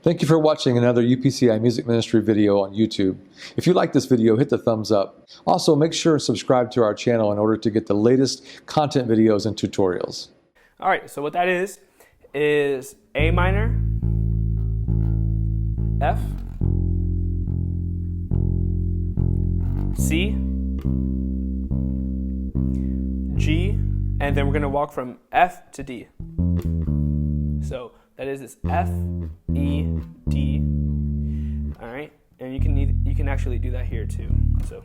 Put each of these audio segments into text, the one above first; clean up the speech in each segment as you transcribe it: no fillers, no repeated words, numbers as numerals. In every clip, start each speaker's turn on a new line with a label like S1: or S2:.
S1: Thank you for watching another UPCI Music Ministry video on YouTube. If you like this video, hit the thumbs up. Also, make sure and subscribe to our channel in order to get the latest content videos and tutorials.
S2: All right, so what that is A minor, F, C, G, and then we're going to walk from F to D. So that is this F, E, D. All right, and you can actually do that here too. So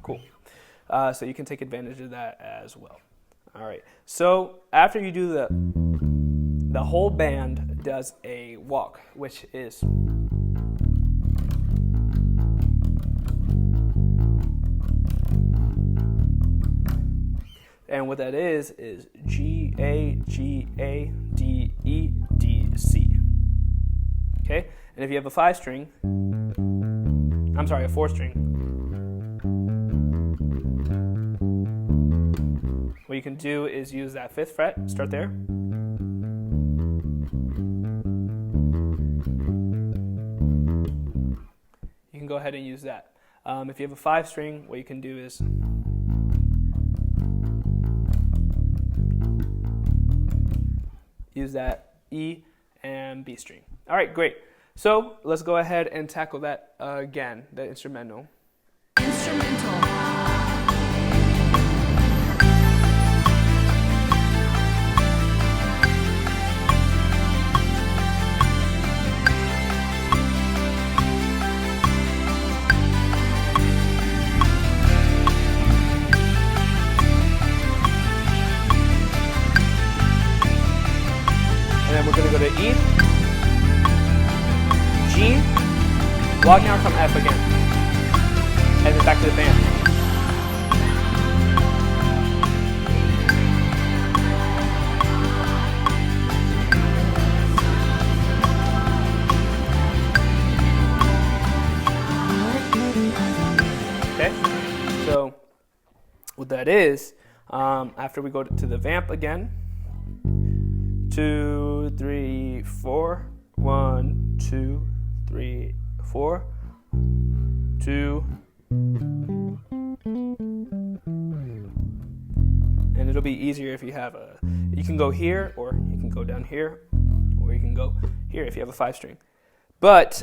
S2: cool. So you can take advantage of that as well. All right. So after you do the whole band does a walk, which is and what that is G, A, G, A, D, E, D, C. Okay? And if you have a 5-string, I'm sorry, a 4-string, what you can do is use that 5th fret, start there. You can go ahead and use that. If you have a 5-string, what you can do is use that E and B string. All right, great. So let's go ahead and tackle that again, the instrumental. And then we're going to go to E, G, walk down from F again, and then back to the band. Okay, so what that is, after we go to the vamp again, 2, 3, 4. 1, 2, 3, 4. 2. And it'll be easier if you have you can go here, or you can go down here, or you can go here if you have a 5-string. But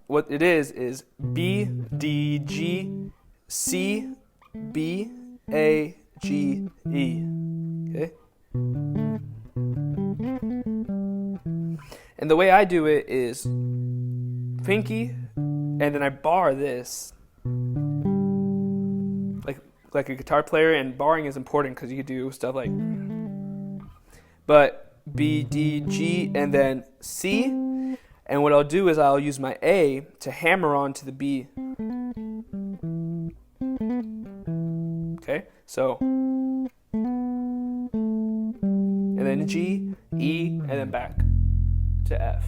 S2: what it is B, D, G, C, B, A, G, E. Okay? And the way I do it is pinky, and then I bar this like a guitar player, and barring is important because you can do stuff like, but B, D, G, and then C, and what I'll do is I'll use my A to hammer onto the B. Okay, so, and then G, E, and then back to F.